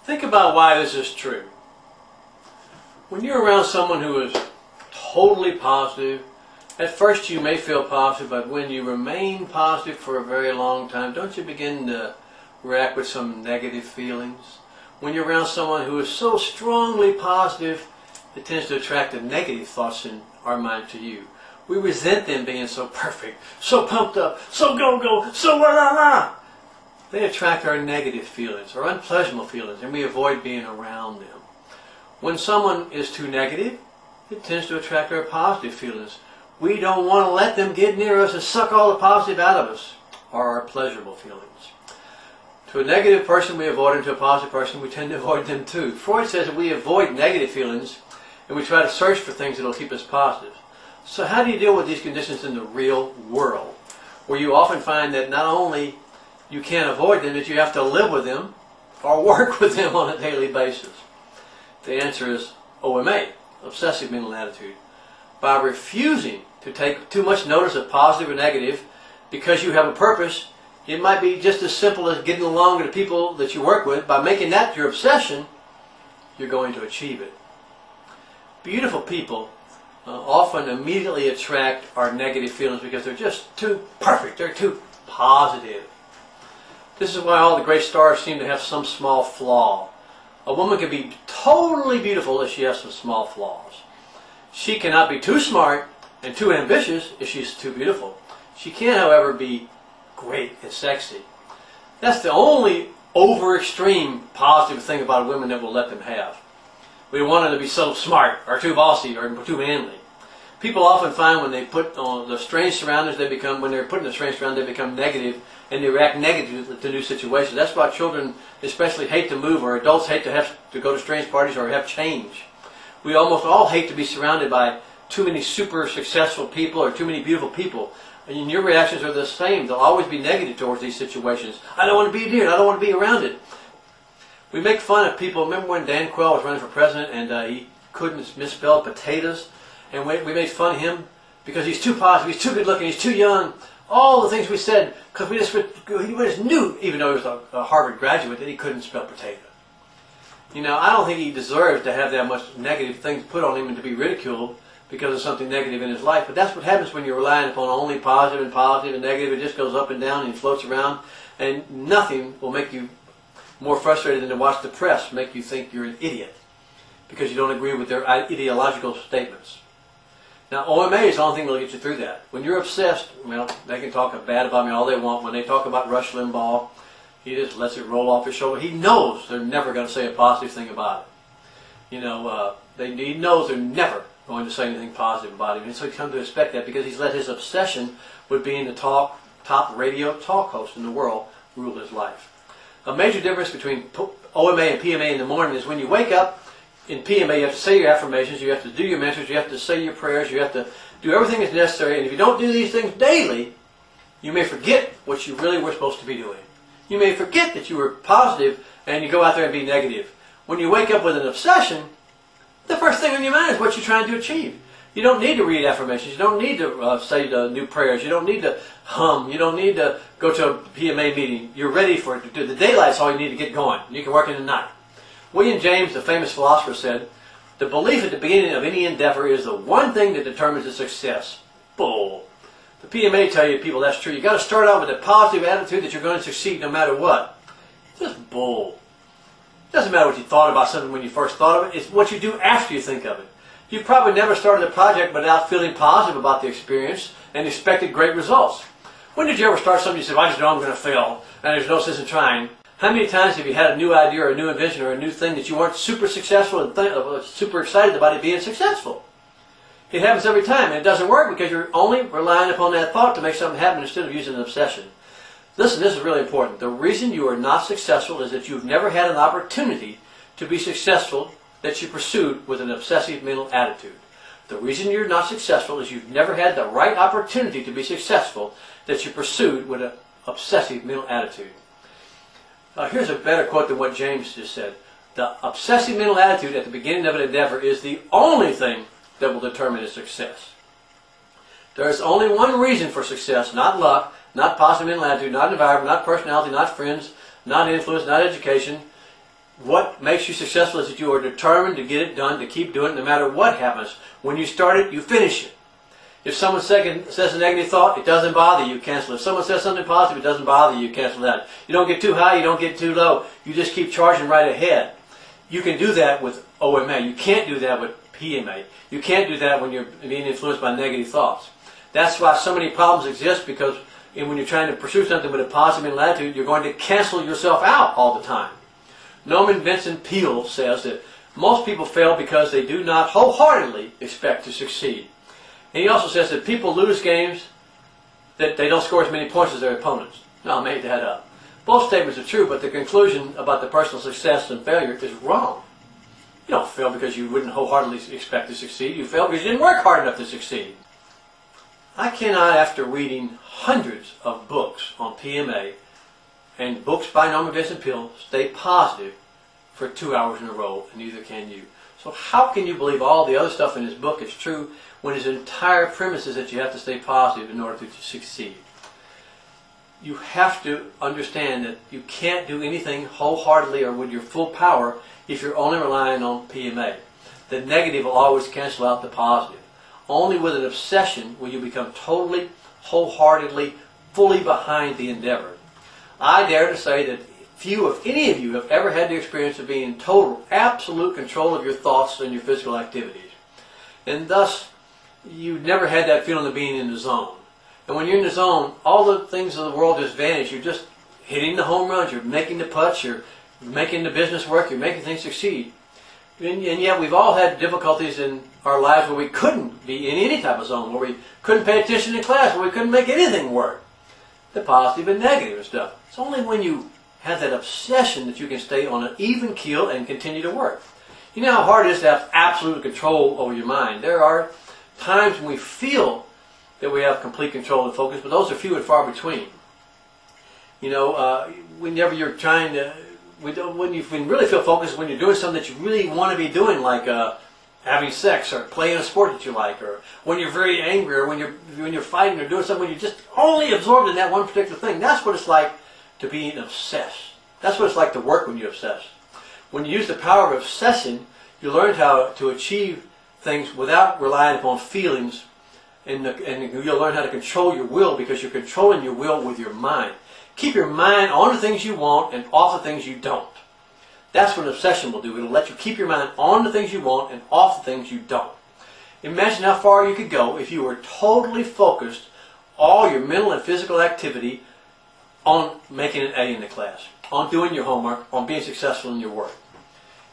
Think about why this is true. When you're around someone who is totally positive, at first you may feel positive, but when you remain positive for a very long time, don't you begin to react with some negative feelings? When you're around someone who is so strongly positive, it tends to attract the negative thoughts in our mind to you. We resent them being so perfect, so pumped up, so go-go, so la-la-la. They attract our negative feelings, our unpleasant feelings, and we avoid being around them. When someone is too negative, it tends to attract our positive feelings. We don't want to let them get near us and suck all the positive out of us, or our pleasurable feelings. To a negative person we avoid, and to a positive person we tend to avoid them too. Freud says that we avoid negative feelings and we try to search for things that will keep us positive. So how do you deal with these conditions in the real world, where you often find that not only you can't avoid them, that you have to live with them or work with them on a daily basis? The answer is OMA, Obsessive Mental Attitude. By refusing to take too much notice of positive or negative because you have a purpose, it might be just as simple as getting along with the people that you work with. By making that your obsession, you're going to achieve it. Beautiful people often immediately attract our negative feelings because they're just too perfect, they're too positive. This is why all the great stars seem to have some small flaw. A woman can be totally beautiful if she has some small flaws. She cannot be too smart and too ambitious if she's too beautiful. She can, however, be great and sexy. That's the only over-extreme positive thing about women that we'll let them have. We want them to be so smart, or too bossy, or too manly. People often find when they put on the strange surroundings, when they're put in the strange surroundings, they become negative, and they react negatively to new situations. That's why children especially hate to move, or adults hate to have to go to strange parties or have change. We almost all hate to be surrounded by too many super successful people or too many beautiful people. And your reactions are the same. They'll always be negative towards these situations. I don't want to be here. I don't want to be around it. We make fun of people. Remember when Dan Quayle was running for president and he couldn't misspell potatoes? And we made fun of him because he's too positive, he's too good looking, he's too young. All the things we said, because we just knew, even though he was a Harvard graduate, that he couldn't spell potato. You know, I don't think he deserves to have that much negative things put on him and to be ridiculed because of something negative in his life. But that's what happens when you're relying upon only positive and negative. It just goes up and down and floats around. And nothing will make you more frustrated than to watch the press make you think you're an idiot because you don't agree with their ideological statements. Now, OMA is the only thing that will get you through that. When you're obsessed, well, they can talk bad about me all they want. When they talk about Rush Limbaugh, he just lets it roll off his shoulder. He knows they're never going to say a positive thing about it. You know, he knows they're never going to say anything positive about him. And so he's come to expect that because he's let his obsession with being the top radio talk host in the world rule his life. A major difference between OMA and PMA in the morning is when you wake up, in PMA you have to say your affirmations, you have to do your mantras, you have to say your prayers, you have to do everything that's necessary. And if you don't do these things daily, you may forget what you really were supposed to be doing. You may forget that you were positive and you go out there and be negative. When you wake up with an obsession, the first thing on your mind is what you're trying to achieve. You don't need to read affirmations. You don't need to say the new prayers. You don't need to hum. You don't need to go to a PMA meeting. You're ready for it to do. The daylight's all you need to get going. You can work in the night. William James, the famous philosopher, said, "The belief at the beginning of any endeavor is the one thing that determines its success." Bull. The PMA tell you people that's true. You got to start out with a positive attitude that you're going to succeed no matter what. It's just bull. It doesn't matter what you thought about something when you first thought of it. It's what you do after you think of it. You probably never started a project without feeling positive about the experience and expected great results. When did you ever start something you said, well, I just know I'm going to fail and there's no sense in trying? How many times have you had a new idea or a new invention or a new thing that you weren't super successful and super excited about it being successful? It happens every time, and it doesn't work because you're only relying upon that thought to make something happen instead of using an obsession. Listen, this is really important. The reason you are not successful is that you've never had an opportunity to be successful that you pursued with an obsessive mental attitude. The reason you're not successful is you've never had the right opportunity to be successful that you pursued with an obsessive mental attitude. Here's a better quote than what James just said. The obsessive mental attitude at the beginning of an endeavor is the only thing that will determine its success. There is only one reason for success, not luck, not positive mental attitude, not environment, not personality, not friends, not influence, not education. what makes you successful is that you are determined to get it done, to keep doing it no matter what happens. When you start it, you finish it. If someone says a negative thought, it doesn't bother you, cancel it. If someone says something positive, it doesn't bother you, cancel that. You don't get too high, you don't get too low. You just keep charging right ahead. You can do that with OMA. You can't do that with PMA. You can't do that when you're being influenced by negative thoughts. That's why so many problems exist, because when you're trying to pursue something with a positive mental attitude, you're going to cancel yourself out all the time. Norman Vincent Peale says that most people fail because they do not wholeheartedly expect to succeed. And he also says that people lose games that they don't score as many points as their opponents. No, I made that up. Both statements are true, but the conclusion about the personal success and failure is wrong. You don't fail because you wouldn't wholeheartedly expect to succeed. You fail because you didn't work hard enough to succeed. I cannot, after reading hundreds of books on PMA and books by Norman Vincent Peale, stay positive for 2 hours in a row, and neither can you. So how can you believe all the other stuff in his book is true when his entire premise is that you have to stay positive in order to succeed? You have to understand that you can't do anything wholeheartedly or with your full power if you're only relying on PMA. The negative will always cancel out the positive. Only with an obsession will you become totally, wholeheartedly, fully behind the endeavor. I dare to say that few, if any of you, have ever had the experience of being in total, absolute control of your thoughts and your physical activities. And thus, you've never had that feeling of being in the zone. And when you're in the zone, all the things of the world just vanish. You're just hitting the home runs, you're making the putts, you're making the business work, you're making things succeed. And yet we've all had difficulties in our lives where we couldn't be in any type of zone, where we couldn't pay attention in class, where we couldn't make anything work. The positive and negative and stuff. It's only when you have that obsession that you can stay on an even keel and continue to work. You know how hard it is to have absolute control over your mind. There are times when we feel that we have complete control and focus, but those are few and far between. You know, whenever you're trying to, when you really feel focused, when you're doing something that you really want to be doing, like having sex or playing a sport that you like, or when you're very angry, or when you're fighting or doing something, when you're just only absorbed in that one particular thing. That's what it's like to be obsessed. That's what it's like to work when you obsess. When you use the power of obsession, you learn how to achieve things without relying upon feelings, and you'll learn how to control your will, because you're controlling your will with your mind. Keep your mind on the things you want and off the things you don't. That's what an obsession will do. It'll let you keep your mind on the things you want and off the things you don't. Imagine how far you could go if you were totally focused, all your mental and physical activity, on making an A in the class, on doing your homework, on being successful in your work.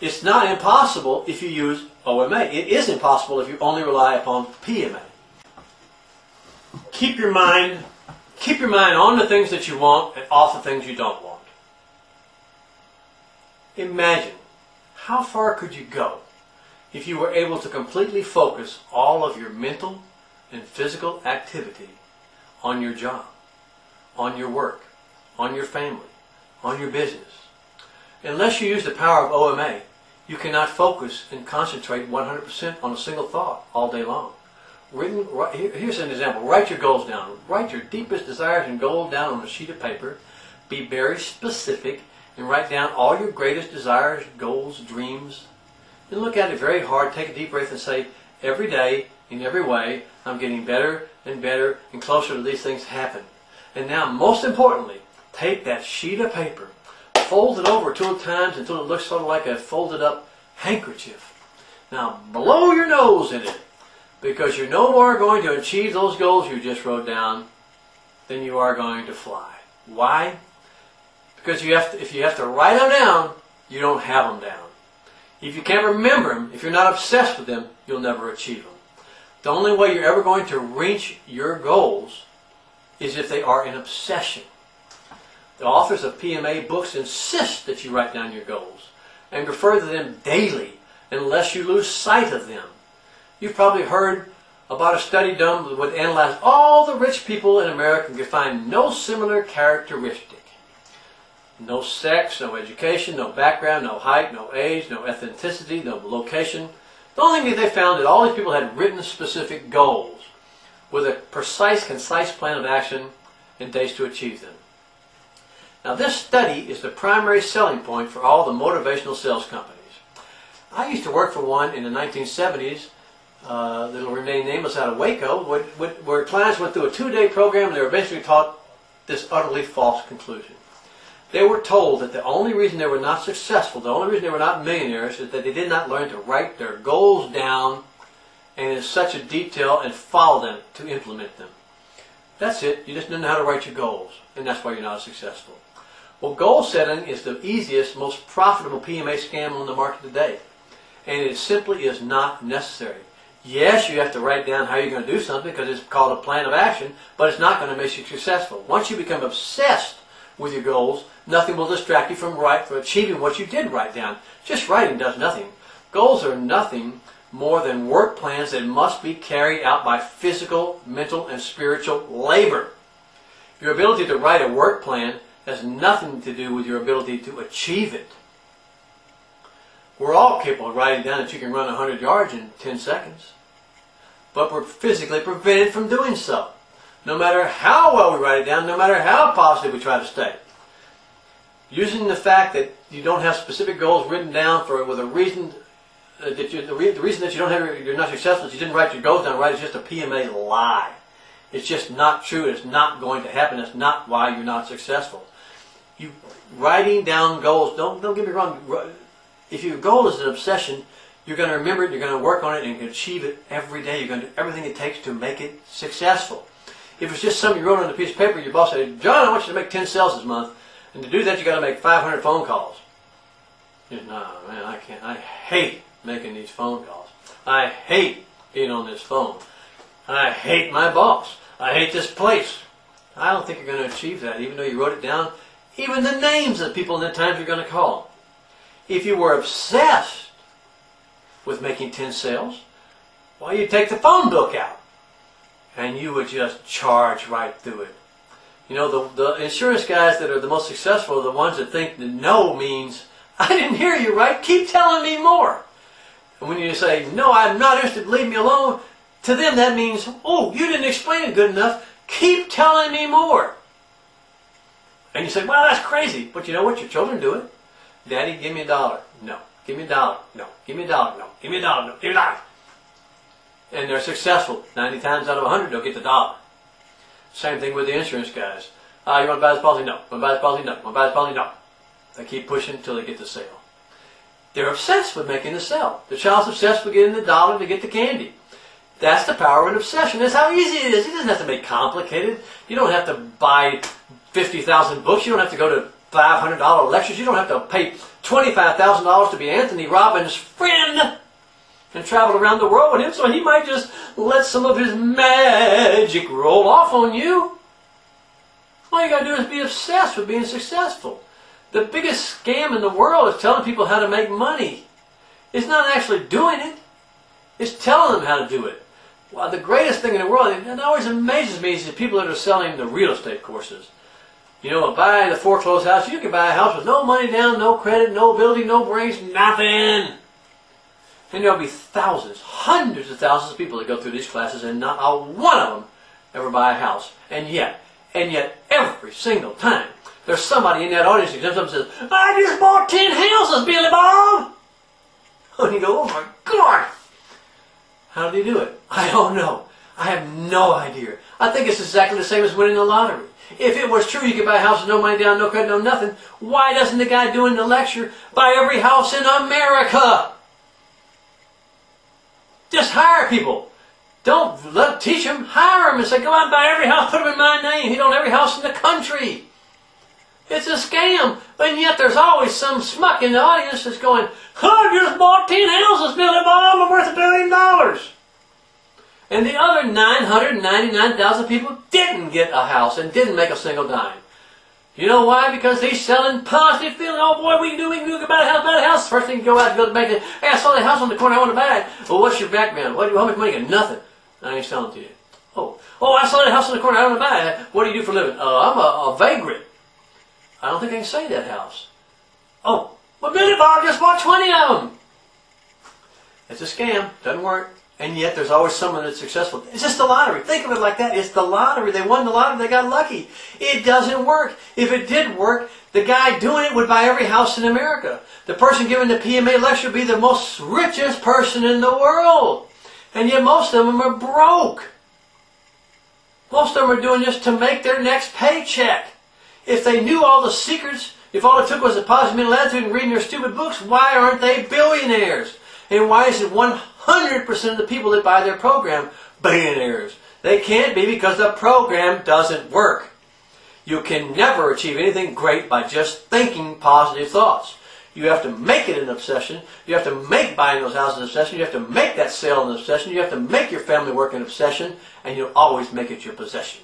It's not impossible if you use OMA. It is impossible if you only rely upon PMA. Keep your mind on the things that you want and off the things you don't want. Imagine, how far could you go if you were able to completely focus all of your mental and physical activity on your job, on your work, on your family, on your business? Unless you use the power of OMA, you cannot focus and concentrate 100% on a single thought all day long. Here's an example. Write your goals down. Write your deepest desires and goals down on a sheet of paper. Be very specific and write down all your greatest desires, goals, dreams. Then look at it very hard. Take a deep breath and say, every day, in every way, I'm getting better and better and closer to these things happen. And now, most importantly, take that sheet of paper, fold it over 2 times until it looks sort of like a folded up handkerchief. Now, blow your nose in it, because you're no more going to achieve those goals you just wrote down than you are going to fly. Why? Because if you have to write them down, you don't have them down. If you can't remember them, if you're not obsessed with them, you'll never achieve them. The only way you're ever going to reach your goals is if they are an obsession. The authors of PMA books insist that you write down your goals and refer to them daily unless you lose sight of them. You've probably heard about a study done that would analyze all the rich people in America and could find no similar characteristic. No sex, no education, no background, no height, no age, no ethnicity, no location. The only thing that they found that all these people had written specific goals with a precise, concise plan of action and dates to achieve them. Now this study is the primary selling point for all the motivational sales companies. I used to work for one in the 1970s that'll remain nameless out of Waco, where clients went through a 2-day program and they were basically taught this utterly false conclusion. They were told that the only reason they were not successful, the only reason they were not millionaires, is that they did not learn to write their goals down and in such a detail and follow them to implement them. That's it. You just didn't know how to write your goals, and that's why you're not successful. Well, goal setting is the easiest, most profitable PMA scam on the market today, and it simply is not necessary. Yes, you have to write down how you're going to do something because it's called a plan of action, but it's not going to make you successful. Once you become obsessed with your goals, nothing will distract you from achieving what you did write down. Just writing does nothing. Goals are nothing more than work plans that must be carried out by physical, mental, and spiritual labor. Your ability to write a work plan has nothing to do with your ability to achieve it. We're all capable of writing down that you can run 100 yards in 10 seconds. But we're physically prevented from doing so. No matter how well we write it down, no matter how positive we try to stay. Using the fact that you don't have specific goals written down with a reason the reason that you're not successful is you didn't write your goals down right is just a PMA lie. It's just not true. It's not going to happen. That's not why you're not successful. You writing down goals. Don't get me wrong. If your goal is an obsession, you're going to remember it. You're going to work on it, and you can achieve it every day. You're going to do everything it takes to make it successful. If it's just something you wrote on a piece of paper, your boss said, "John, I want you to make 10 sales this month," and to do that, you got to make 500 phone calls. No, man, I can't. I hate making these phone calls. I hate being on this phone. I hate my boss. I hate this place. I don't think you're going to achieve that, even though you wrote it down. Even the names of the people and the times you're going to call. If you were obsessed with making 10 sales, well, you'd take the phone book out and you would just charge right through it. You know, the insurance guys that are the most successful are the ones that think that no means, "I didn't hear you right, keep telling me more." And when you say, "No, I'm not interested, leave me alone," to them that means, "Oh, you didn't explain it good enough, keep telling me more." And you say, "Well, that's crazy." But you know what? Your children do it. "Daddy, give me $1. No. Give me $1. No. Give me $1. No. Give me $1. No. Give me $1. And they're successful. 90 times out of 100, they'll get the $1. Same thing with the insurance guys. "You want to buy this policy? No. Want to buy this policy? No. Want to buy this policy? No." They keep pushing until they get the sale. They're obsessed with making the sale. The child's obsessed with getting the $1 to get the candy. That's the power of an obsession. That's how easy it is. It doesn't have to be complicated. You don't have to buy 50,000 books. You don't have to go to $500 lectures. You don't have to pay $25,000 to be Anthony Robbins' friend and travel around the world with him, so he might just let some of his magic roll off on you. All you got to do is be obsessed with being successful. The biggest scam in the world is telling people how to make money. It's not actually doing it. It's telling them how to do it. Well, the greatest thing in the world, and it always amazes me, is the people that are selling the real estate courses. You know, buy the foreclosed house. You can buy a house with no money down, no credit, no ability, no brains, nothing. And there'll be thousands, hundreds of thousands of people that go through these classes, and not a one of them ever buy a house. And yet, every single time, there's somebody in that audience who comes up and says, "I just bought 10 houses, Billy Bob." And you go, "Oh my God." How did he do it? I don't know. I have no idea. I think it's exactly the same as winning the lottery. If it was true you could buy a house with no money down, no credit, no nothing, why doesn't the guy doing the lecture buy every house in America? Just hire people. Don't teach them. Hire them and say, "Go out and buy every house, put them in my name. He owns every house in the country." It's a scam. And yet there's always some schmuck in the audience that's going, "I just bought 10 houses, Billy Bob. I'm worth $1 billion. And the other 999,000 people didn't get a house and didn't make a single dime. You know why? Because he's selling positive feeling. "Oh boy, we can do buy a house. First thing you go out and go to the bank, "Hey, I saw that house on the corner, I want to buy it." "Well, what's your background? How much money you got?" "Nothing." "I ain't selling to you." Oh, I saw that house on the corner, I want to buy it." "What do you do for a living?" "I'm a vagrant." "I don't think I can say that house." "Oh, well, Billy Bob just bought 20 of them." It's a scam. Doesn't work. And yet there's always someone that's successful. It's just the lottery. Think of it like that. It's the lottery. They won the lottery. They got lucky. It doesn't work. If it did work, the guy doing it would buy every house in America. The person giving the PMA lecture would be the most richest person in the world. And yet most of them are broke. Most of them are doing this to make their next paycheck. If they knew all the secrets, if all it took was a positive mental attitude and reading their stupid books, why aren't they billionaires? And why is it 100% of the people that buy their program billionaires? They can't be because the program doesn't work. You can never achieve anything great by just thinking positive thoughts. You have to make it an obsession. You have to make buying those houses an obsession. You have to make that sale an obsession. You have to make your family work an obsession. And you'll always make it your possession.